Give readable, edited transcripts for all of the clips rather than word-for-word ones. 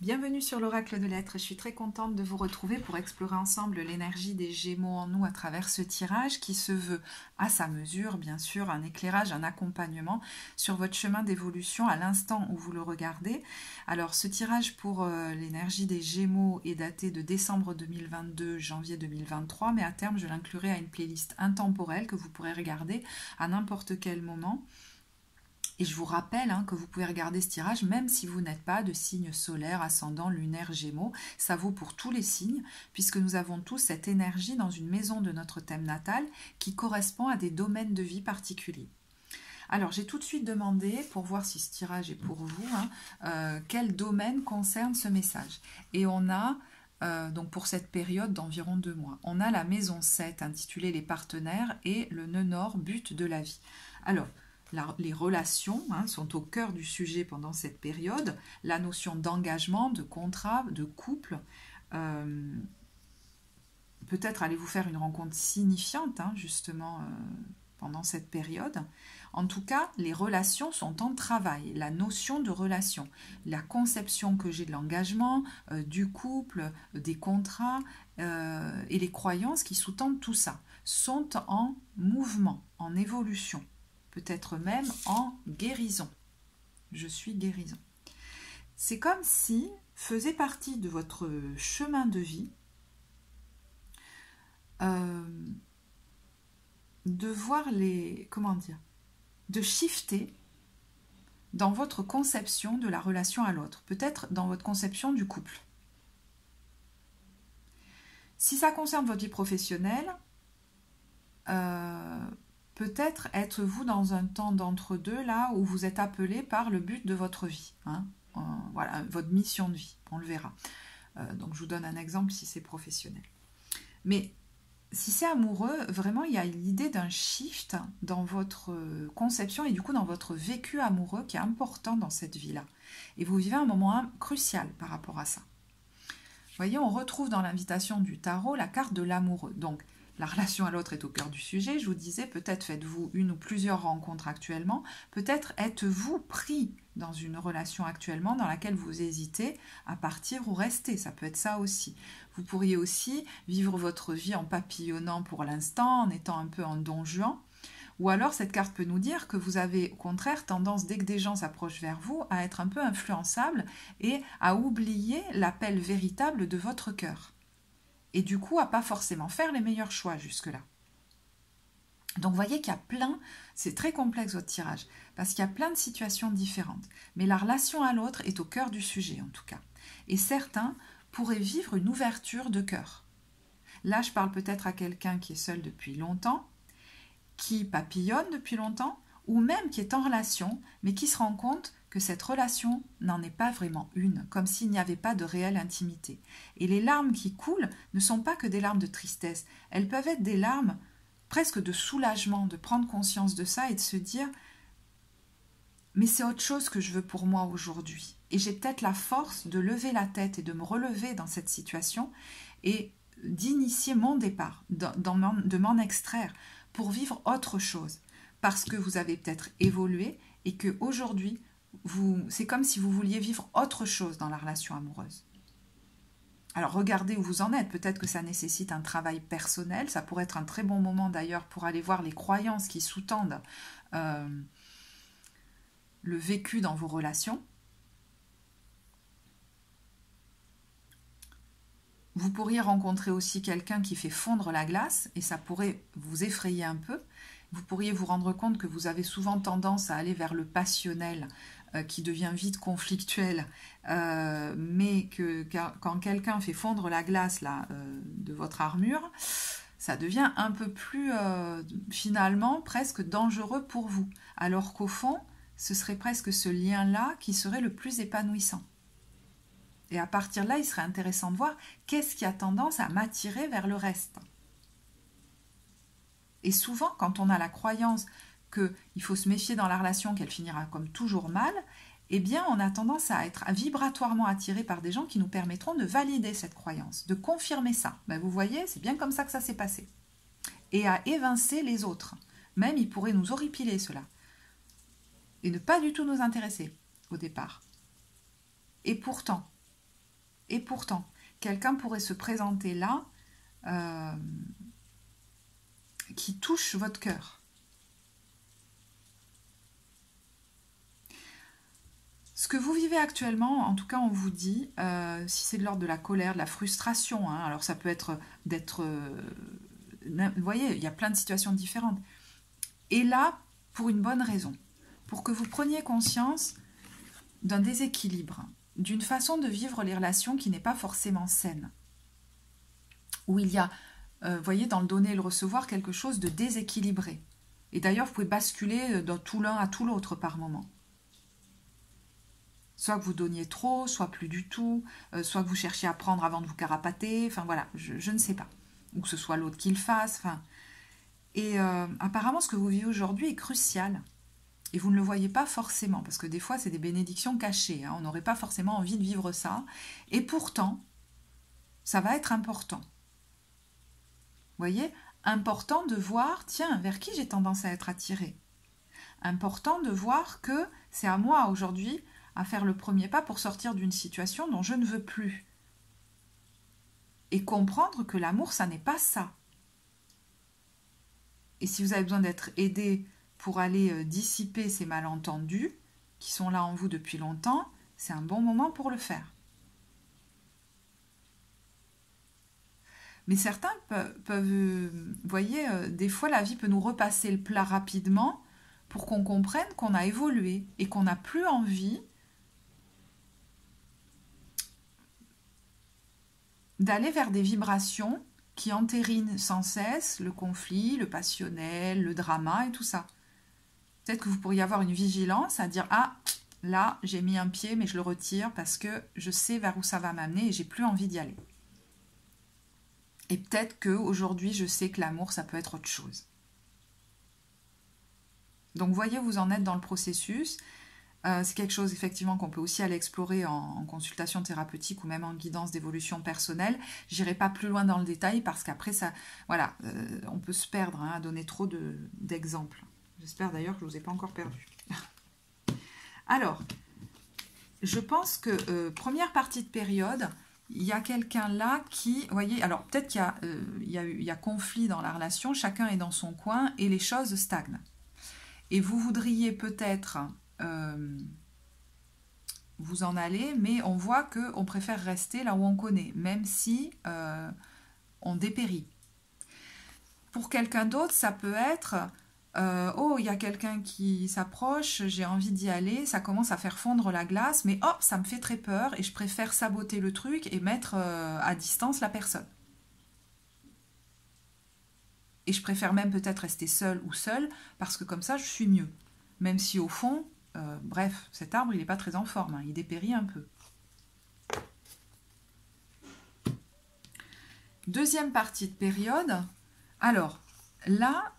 Bienvenue sur l'Oracle de l'Être. Je suis très contente de vous retrouver pour explorer ensemble l'énergie des Gémeaux en nous à travers ce tirage qui se veut à sa mesure, bien sûr, un éclairage, un accompagnement sur votre chemin d'évolution à l'instant où vous le regardez. Alors, ce tirage pour l'énergie des Gémeaux est daté de décembre 2022, janvier 2023, mais à terme, je l'inclurai à une playlist intemporelle que vous pourrez regarder à n'importe quel moment. Et je vous rappelle que vous pouvez regarder ce tirage même si vous n'êtes pas de signe solaire, ascendant, lunaire, gémeaux. Ça vaut pour tous les signes, puisque nous avons tous cette énergie dans une maison de notre thème natal qui correspond à des domaines de vie particuliers. Alors, j'ai tout de suite demandé, pour voir si ce tirage est pour vous, quel domaine concerne ce message. Et on a, donc pour cette période d'environ 2 mois, on a la maison 7 intitulée Les partenaires et le nœud nord, but de la vie. Alors, les relations sont au cœur du sujet pendant cette période, la notion d'engagement, de contrat, de couple. Peut-être allez-vous faire une rencontre signifiante justement pendant cette période. En tout cas, les relations sont en travail, la notion de relation, la conception que j'ai de l'engagement, du couple, des contrats et les croyances qui sous-tendent tout ça sont en mouvement, en évolution. Peut-être même en guérison. Je suis guérison. C'est comme si faisait partie de votre chemin de vie de voir de shifter dans votre conception de la relation à l'autre, peut-être dans votre conception du couple. Si ça concerne votre vie professionnelle, peut-être êtes-vous dans un temps d'entre-deux, là où vous êtes appelé par le but de votre vie. Voilà, votre mission de vie, on le verra. Donc je vous donne un exemple si c'est professionnel. Mais si c'est amoureux, vraiment il y a l'idée d'un shift dans votre conception et du coup dans votre vécu amoureux qui est important dans cette vie-là. Et vous vivez un moment crucial par rapport à ça. Vous voyez, on retrouve dans l'invitation du tarot la carte de l'amoureux. Donc, la relation à l'autre est au cœur du sujet. Je vous disais, peut-être faites-vous une ou plusieurs rencontres actuellement. Peut-être êtes-vous pris dans une relation actuellement dans laquelle vous hésitez à partir ou rester. Ça peut être ça aussi. Vous pourriez aussi vivre votre vie en papillonnant pour l'instant, en étant un peu en don juan. Ou alors, cette carte peut nous dire que vous avez, au contraire, tendance, dès que des gens s'approchent vers vous, à être un peu influençable et à oublier l'appel véritable de votre cœur. Et du coup, à pas forcément faire les meilleurs choix jusque-là. Donc, vous voyez qu'il y a plein, c'est très complexe votre tirage, parce qu'il y a plein de situations différentes. Mais la relation à l'autre est au cœur du sujet, en tout cas. Et certains pourraient vivre une ouverture de cœur. Là, je parle peut-être à quelqu'un qui est seul depuis longtemps, qui papillonne depuis longtemps, ou même qui est en relation, mais qui se rend compte que cette relation n'en est pas vraiment une, comme s'il n'y avait pas de réelle intimité. Et les larmes qui coulent ne sont pas que des larmes de tristesse, elles peuvent être des larmes presque de soulagement, de prendre conscience de ça et de se dire « mais c'est autre chose que je veux pour moi aujourd'hui ». Et j'ai peut-être la force de lever la tête et de me relever dans cette situation et d'initier mon départ, de m'en extraire pour vivre autre chose. Parce que vous avez peut-être évolué et qu'aujourd'hui, c'est comme si vous vouliez vivre autre chose dans la relation amoureuse. Alors regardez où vous en êtes, peut-être que ça nécessite un travail personnel, ça pourrait être un très bon moment d'ailleurs pour aller voir les croyances qui sous-tendent le vécu dans vos relations. Vous pourriez rencontrer aussi quelqu'un qui fait fondre la glace et ça pourrait vous effrayer un peu. Vous pourriez vous rendre compte que vous avez souvent tendance à aller vers le passionnel qui devient vite conflictuel, mais que quand quelqu'un fait fondre la glace de votre armure, ça devient un peu plus finalement presque dangereux pour vous. Alors qu'au fond, ce serait presque ce lien-là qui serait le plus épanouissant. Et à partir de là, il serait intéressant de voir qu'est-ce qui a tendance à m'attirer vers le reste. Et souvent, quand on a la croyance qu'il faut se méfier dans la relation, qu'elle finira comme toujours mal, eh bien, on a tendance à être vibratoirement attiré par des gens qui nous permettront de valider cette croyance, de confirmer ça. Ben, vous voyez, c'est bien comme ça que ça s'est passé. Et à évincer les autres. Même, ils pourraient nous horripiler, cela. Et ne pas du tout nous intéresser, au départ. Et pourtant, Et pourtant, quelqu'un pourrait se présenter là qui touche votre cœur. Ce que vous vivez actuellement, en tout cas on vous dit, si c'est de l'ordre de la colère, de la frustration, hein, alors ça peut être d'être... vous voyez, il y a plein de situations différentes. Et là, pour une bonne raison, pour que vous preniez conscience d'un déséquilibre, d'une façon de vivre les relations qui n'est pas forcément saine, où il y a, vous voyez, dans le donner et le recevoir, quelque chose de déséquilibré. Et d'ailleurs, vous pouvez basculer de tout l'un à tout l'autre par moment. Soit que vous donniez trop, soit plus du tout, soit que vous cherchiez à prendre avant de vous carapater, enfin voilà, je ne sais pas. Ou que ce soit l'autre qui le fasse, enfin... Et apparemment, ce que vous vivez aujourd'hui est crucial. Et vous ne le voyez pas forcément, parce que des fois, c'est des bénédictions cachées. Hein, on n'aurait pas forcément envie de vivre ça. Et pourtant, ça va être important. Vous voyez, important de voir, tiens, vers qui j'ai tendance à être attirée. Important de voir que c'est à moi aujourd'hui à faire le premier pas pour sortir d'une situation dont je ne veux plus. Et comprendre que l'amour, ça n'est pas ça. Et si vous avez besoin d'être aidé pour aller dissiper ces malentendus qui sont là en vous depuis longtemps, c'est un bon moment pour le faire. Mais certains peuvent vous voyez, des fois la vie peut nous repasser le plat rapidement pour qu'on comprenne qu'on a évolué et qu'on n'a plus envie d'aller vers des vibrations qui entérinent sans cesse le conflit, le passionnel, le drama et tout ça. Peut-être que vous pourriez avoir une vigilance à dire « Ah, là, j'ai mis un pied, mais je le retire parce que je sais vers où ça va m'amener et j'ai plus envie d'y aller. » Et peut-être qu'aujourd'hui, je sais que l'amour, ça peut être autre chose. Donc, voyez, vous en êtes dans le processus. C'est quelque chose, effectivement, qu'on peut aussi aller explorer en consultation thérapeutique ou même en guidance d'évolution personnelle. J'irai pas plus loin dans le détail parce qu'après, ça, voilà, on peut se perdre à donner trop d'exemples. J'espère d'ailleurs que je ne vous ai pas encore perdu. Alors, je pense que première partie de période, il y a quelqu'un là qui, vous voyez, alors peut-être qu'il y a conflit dans la relation, chacun est dans son coin et les choses stagnent. Et vous voudriez peut-être vous en aller, mais on voit qu'on préfère rester là où on connaît, même si on dépérit. Pour quelqu'un d'autre, ça peut être oh, il y a quelqu'un qui s'approche, j'ai envie d'y aller, ça commence à faire fondre la glace, mais hop, ça me fait très peur et je préfère saboter le truc et mettre à distance la personne. Et je préfère même peut-être rester seule ou seule parce que comme ça, je suis mieux. Même si au fond, bref, cet arbre, il n'est pas très en forme, hein, il dépérit un peu. Deuxième partie de période. Alors, là,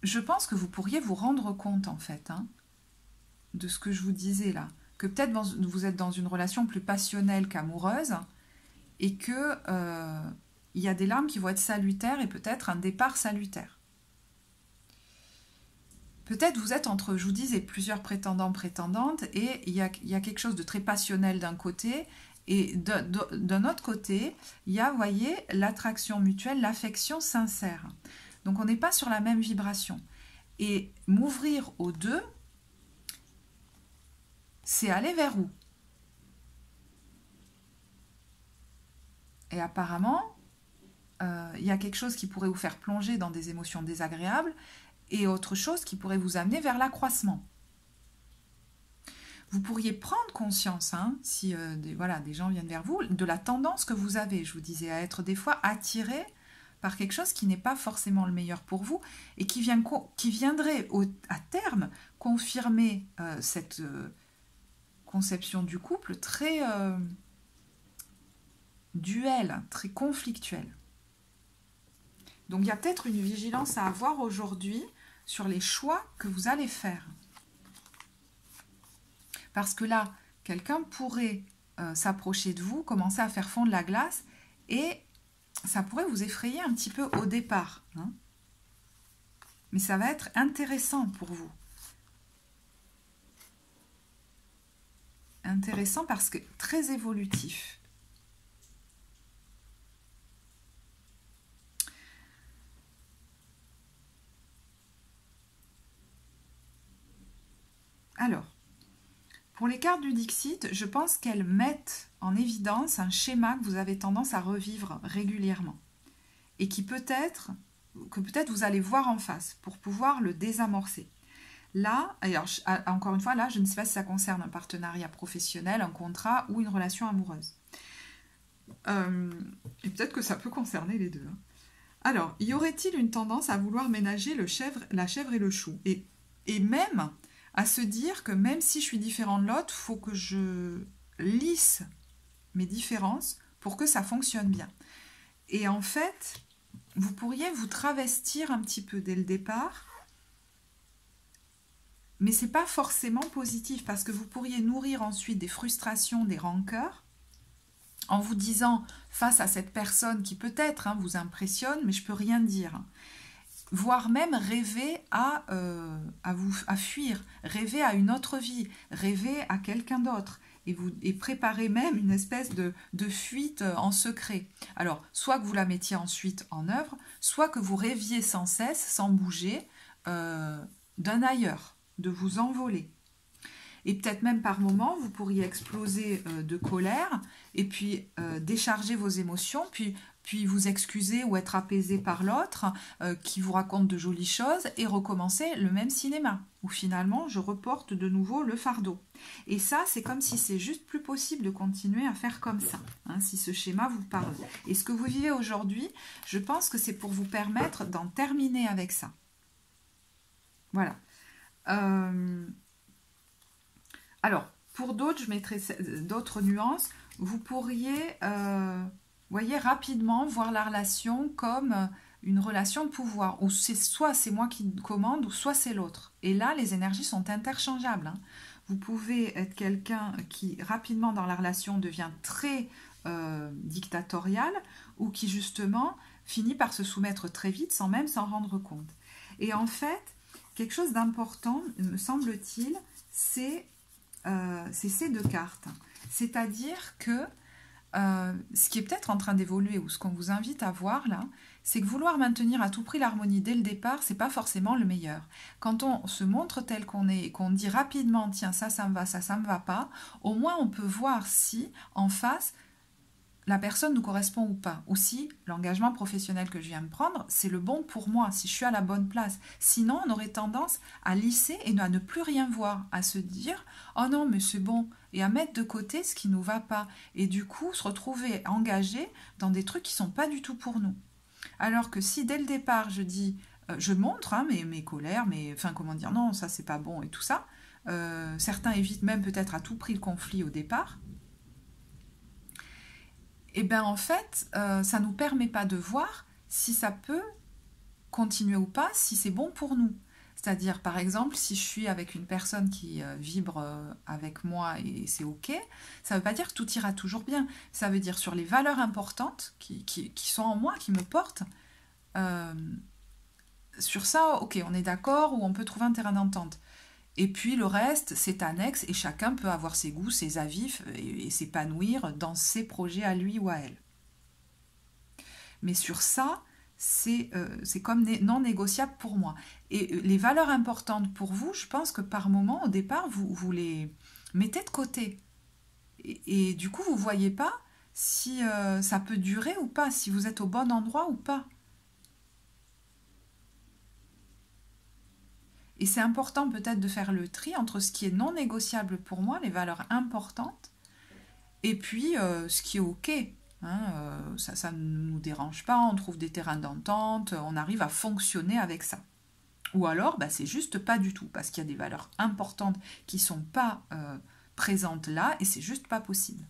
je pense que vous pourriez vous rendre compte, en fait, hein, de ce que je vous disais là. Que peut-être vous êtes dans une relation plus passionnelle qu'amoureuse et que il y a des larmes qui vont être salutaires et peut-être un départ salutaire. Peut-être vous êtes entre, je vous disais, plusieurs prétendants, prétendantes et il y a quelque chose de très passionnel d'un côté et d'un autre côté, il y a, vous voyez, l'attraction mutuelle, l'affection sincère. Donc on n'est pas sur la même vibration. Et m'ouvrir aux deux, c'est aller vers où? Et apparemment, il y a quelque chose qui pourrait vous faire plonger dans des émotions désagréables et autre chose qui pourrait vous amener vers l'accroissement. Vous pourriez prendre conscience, hein, si des gens viennent vers vous, de la tendance que vous avez, je vous disais, à être des fois attiré par quelque chose qui n'est pas forcément le meilleur pour vous et qui viendrait à terme confirmer cette conception du couple très duel, très conflictuel. Donc il y a peut-être une vigilance à avoir aujourd'hui sur les choix que vous allez faire. Parce que là, quelqu'un pourrait s'approcher de vous, commencer à faire fondre la glace et ça pourrait vous effrayer un petit peu au départ. Hein. Mais ça va être intéressant pour vous. intéressant parce que très évolutif. Alors, pour les cartes du Dixit, je pense qu'elles mettent en évidence un schéma que vous avez tendance à revivre régulièrement et que peut-être vous allez voir en face pour pouvoir le désamorcer. Là, alors, encore une fois, là, je ne sais pas si ça concerne un partenariat professionnel, un contrat ou une relation amoureuse. Et peut-être que ça peut concerner les deux. Alors, y aurait-il une tendance à vouloir ménager la chèvre et le chou et même à se dire que même si je suis différent de l'autre, il faut que je lisse mes différences pour que ça fonctionne bien. Et en fait, vous pourriez vous travestir un petit peu dès le départ, mais ce n'est pas forcément positif parce que vous pourriez nourrir ensuite des frustrations, des rancœurs, en vous disant face à cette personne qui peut-être vous impressionne, mais je ne peux rien dire. Voire même rêver à fuir, rêver à une autre vie, rêver à quelqu'un d'autre, et préparer même une espèce de fuite en secret. Alors, soit que vous la mettiez ensuite en œuvre, soit que vous rêviez sans cesse, sans bouger, d'un ailleurs, de vous envoler. Et peut-être même par moments, vous pourriez exploser de colère, et puis décharger vos émotions, puis vous excuser ou être apaisé par l'autre qui vous raconte de jolies choses et recommencer le même cinéma où finalement je reporte de nouveau le fardeau. Et ça, c'est comme si c'est juste plus possible de continuer à faire comme ça, si ce schéma vous parle. Et ce que vous vivez aujourd'hui, je pense que c'est pour vous permettre d'en terminer avec ça. Voilà. Alors, pour d'autres, je mettrai d'autres nuances. Vous pourriez... voyez, rapidement voir la relation comme une relation de pouvoir, où soit c'est moi qui commande, ou soit c'est l'autre. Et là, les énergies sont interchangeables. Vous pouvez être quelqu'un qui, rapidement dans la relation, devient très dictatorial, ou qui, justement, finit par se soumettre très vite, sans même s'en rendre compte. Et en fait, quelque chose d'important, me semble-t-il, c'est ces deux cartes. C'est-à-dire que ce qui est peut-être en train d'évoluer ou ce qu'on vous invite à voir là, c'est que vouloir maintenir à tout prix l'harmonie dès le départ, c'est pas forcément le meilleur. Quand on se montre tel qu'on est et qu'on dit rapidement tiens ça me va, ça me va pas, au moins on peut voir si en face la personne nous correspond ou pas, ou si l'engagement professionnel que je viens de prendre, c'est le bon pour moi, si je suis à la bonne place. Sinon, on aurait tendance à lisser et à ne plus rien voir, à se dire « Oh non, mais c'est bon », et à mettre de côté ce qui ne nous va pas, et du coup se retrouver engagé dans des trucs qui ne sont pas du tout pour nous. Alors que si dès le départ, je dis, je montre mes colères, comment dire, non, ça c'est pas bon et tout ça, certains évitent même peut-être à tout prix le conflit au départ, et bien en fait, ça ne nous permet pas de voir si ça peut continuer ou pas, si c'est bon pour nous. C'est-à-dire, par exemple, si je suis avec une personne qui vibre avec moi et c'est OK, ça ne veut pas dire que tout ira toujours bien. Ça veut dire sur les valeurs importantes qui sont en moi, qui me portent, sur ça, OK, on est d'accord ou on peut trouver un terrain d'entente. Et puis le reste, c'est annexe et chacun peut avoir ses goûts, ses avis et s'épanouir dans ses projets à lui ou à elle. Mais sur ça, c'est comme non négociable pour moi. Et les valeurs importantes pour vous, je pense que par moment, au départ, vous les mettez de côté. Et du coup, vous ne voyez pas si ça peut durer ou pas, si vous êtes au bon endroit ou pas. Et c'est important peut-être de faire le tri entre ce qui est non négociable pour moi, les valeurs importantes, et puis ce qui est OK. Ça ne nous dérange pas, on trouve des terrains d'entente, on arrive à fonctionner avec ça. Ou alors, c'est juste pas du tout, parce qu'il y a des valeurs importantes qui ne sont pas présentes là, et c'est juste pas possible.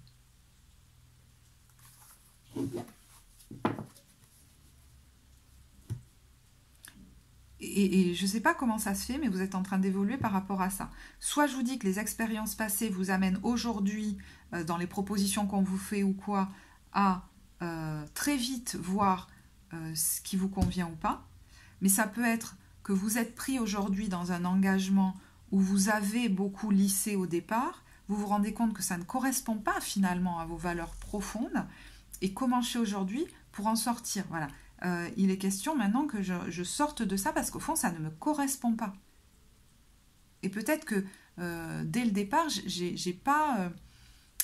Et je ne sais pas comment ça se fait, mais vous êtes en train d'évoluer par rapport à ça. Soit je vous dis que les expériences passées vous amènent aujourd'hui, dans les propositions qu'on vous fait ou quoi, à très vite voir ce qui vous convient ou pas. Mais ça peut être que vous êtes pris aujourd'hui dans un engagement où vous avez beaucoup lissé au départ vous vous rendez compte que ça ne correspond pas finalement à vos valeurs profondes, et comment je fais aujourd'hui pour en sortir. Voilà. Il est question maintenant que je sorte de ça parce qu'au fond, ça ne me correspond pas. Et peut-être que dès le départ, j'ai pas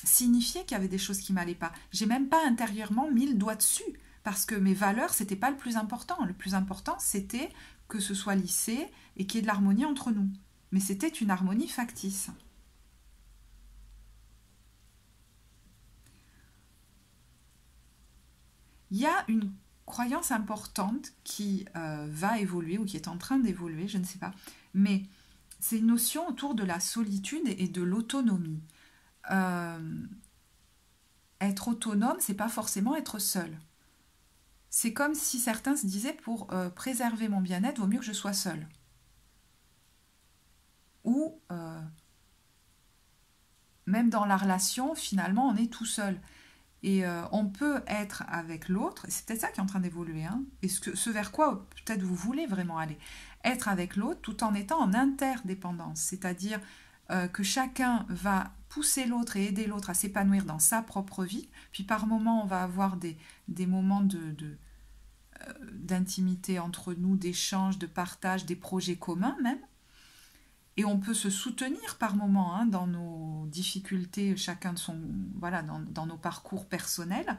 signifié qu'il y avait des choses qui m'allaient pas. J'ai même pas intérieurement mis le doigt dessus parce que mes valeurs, c'était pas le plus important. Le plus important, c'était que ce soit lissé et qu'il y ait de l'harmonie entre nous. Mais c'était une harmonie factice. Il y a une croyance importante qui va évoluer ou qui est en train d'évoluer, je ne sais pas. Mais c'est une notion autour de la solitude et de l'autonomie. Être autonome, c'est pas forcément être seul. C'est comme si certains se disaient pour préserver mon bien-être, vaut mieux que je sois seul. Ou même dans la relation, finalement, on est tout seul. Et on peut être avec l'autre, et c'est peut-être ça qui est en train d'évoluer, hein, et ce vers quoi peut-être vous voulez vraiment aller. Être avec l'autre tout en étant en interdépendance, c'est-à-dire que chacun va pousser l'autre et aider l'autre à s'épanouir dans sa propre vie, puis par moments on va avoir des moments d'intimité entre nous, d'échange, de partage, des projets communs même, et on peut se soutenir par moments hein, dans nos difficultés, chacun de son, voilà, dans nos parcours personnels.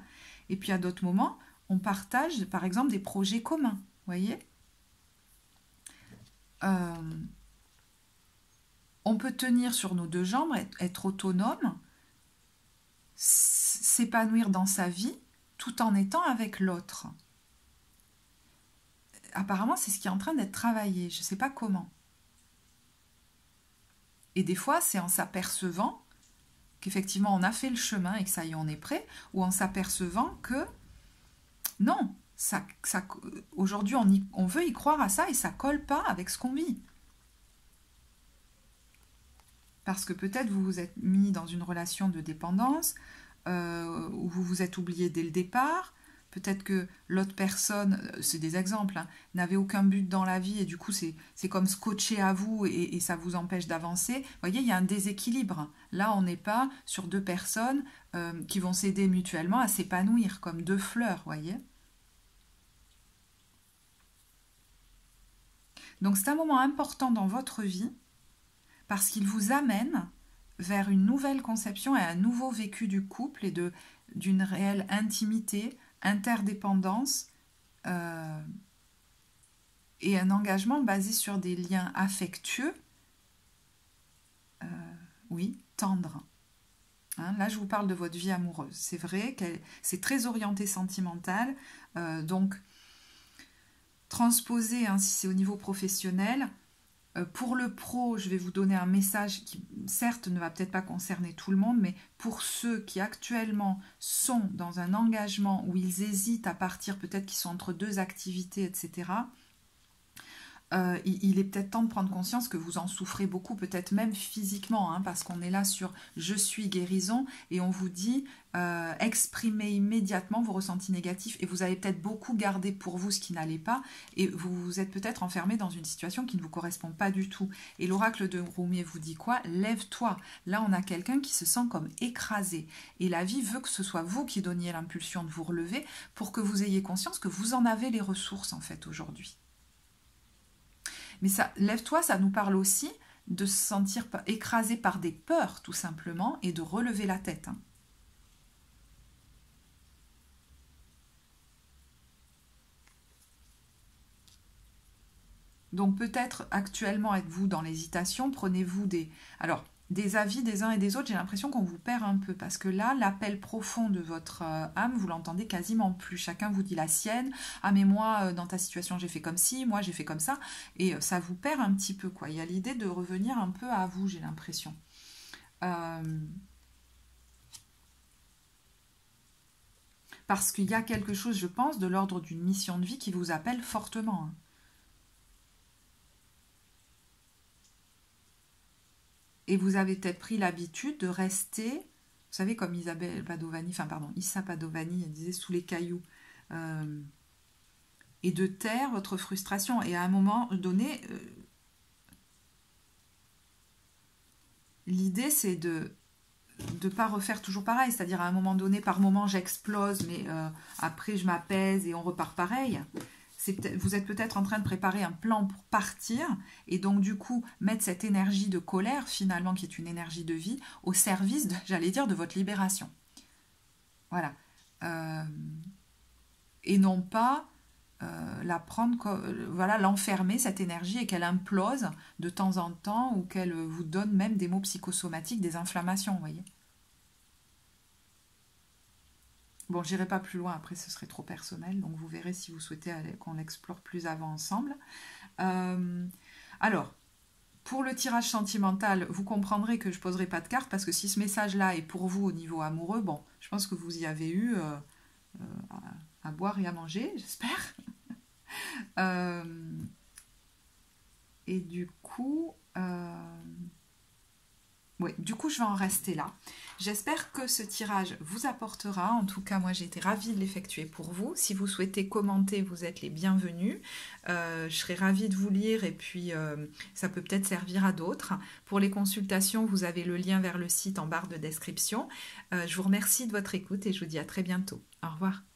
Et puis à d'autres moments, on partage par exemple des projets communs. Vous voyez on peut tenir sur nos deux jambes, être autonome, s'épanouir dans sa vie tout en étant avec l'autre. Apparemment, c'est ce qui est en train d'être travaillé. Je ne sais pas comment. Et des fois, c'est en s'apercevant qu'effectivement on a fait le chemin et que ça y est, on est prêt, ou en s'apercevant que non, aujourd'hui on veut y croire à ça et ça colle pas avec ce qu'on vit. Parce que peut-être vous vous êtes mis dans une relation de dépendance, où vous vous êtes oublié dès le départ. Peut-être que l'autre personne, c'est des exemples, hein, n'avait aucun but dans la vie et du coup c'est comme scotché à vous et ça vous empêche d'avancer. Vous voyez, il y a un déséquilibre. Là, on n'est pas sur deux personnes qui vont s'aider mutuellement à s'épanouir comme deux fleurs, vous voyez. Donc c'est un moment important dans votre vie parce qu'il vous amène vers une nouvelle conception et un nouveau vécu du couple et d'une réelle intimité, interdépendance et un engagement basé sur des liens affectueux, oui, tendres. Hein, là, je vous parle de votre vie amoureuse. C'est vrai que c'est très orienté sentimental, donc transposer, hein, si c'est au niveau professionnel. Pour le pro, je vais vous donner un message qui, certes, ne va peut-être pas concerner tout le monde, mais pour ceux qui actuellement sont dans un engagement où ils hésitent à partir, peut-être qu'ils sont entre deux activités, etc., il est peut-être temps de prendre conscience que vous en souffrez beaucoup, peut-être même physiquement, hein, parce qu'on est là sur « je suis guérison » et on vous dit exprimez immédiatement vos ressentis négatifs et vous avez peut-être beaucoup gardé pour vous ce qui n'allait pas et vous vous êtes peut-être enfermé dans une situation qui ne vous correspond pas du tout. Et l'oracle de Roumier vous dit quoi? Lève-toi. Là, on a quelqu'un qui se sent comme écrasé et la vie veut que ce soit vous qui donniez l'impulsion de vous relever pour que vous ayez conscience que vous en avez les ressources en fait aujourd'hui. Mais ça, lève-toi, ça nous parle aussi de se sentir écrasé par des peurs, tout simplement, et de relever la tête. Hein. Donc peut-être actuellement êtes-vous dans l'hésitation, prenez-vous des avis des uns et des autres, j'ai l'impression qu'on vous perd un peu, parce que là, l'appel profond de votre âme, vous l'entendez quasiment plus. Chacun vous dit la sienne. Ah mais moi, dans ta situation, j'ai fait comme ci, moi j'ai fait comme ça. Et ça vous perd un petit peu, quoi. Il y a l'idée de revenir un peu à vous, j'ai l'impression. Parce qu'il y a quelque chose, je pense, de l'ordre d'une mission de vie qui vous appelle fortement. Hein. Et vous avez peut-être pris l'habitude de rester, vous savez, comme Issa Padovani, elle disait sous les cailloux, et de taire votre frustration. Et à un moment donné, l'idée c'est de de ne pas refaire toujours pareil. C'est-à-dire à un moment donné, par moment, j'explose, mais après, je m'apaise et on repart pareil. Vous êtes peut-être en train de préparer un plan pour partir et donc du coup mettre cette énergie de colère finalement qui est une énergie de vie au service, j'allais dire, de votre libération. Voilà. Et non pas la prendre, voilà, l'enfermer cette énergie et qu'elle implose de temps en temps ou qu'elle vous donne même des maux psychosomatiques, des inflammations, vous voyez. Bon, j'irai pas plus loin, après ce serait trop personnel, donc vous verrez si vous souhaitez qu'on l'explore plus avant ensemble. Alors, pour le tirage sentimental, vous comprendrez que je ne poserai pas de carte, parce que si ce message-là est pour vous au niveau amoureux, bon, je pense que vous y avez eu à boire et à manger, j'espère. Et du coup... Oui, du coup, je vais en rester là. J'espère que ce tirage vous apportera. En tout cas, moi, j'ai été ravie de l'effectuer pour vous. Si vous souhaitez commenter, vous êtes les bienvenus. Je serai ravie de vous lire et puis ça peut peut-être servir à d'autres. Pour les consultations, vous avez le lien vers le site en barre de description. Je vous remercie de votre écoute et je vous dis à très bientôt. Au revoir.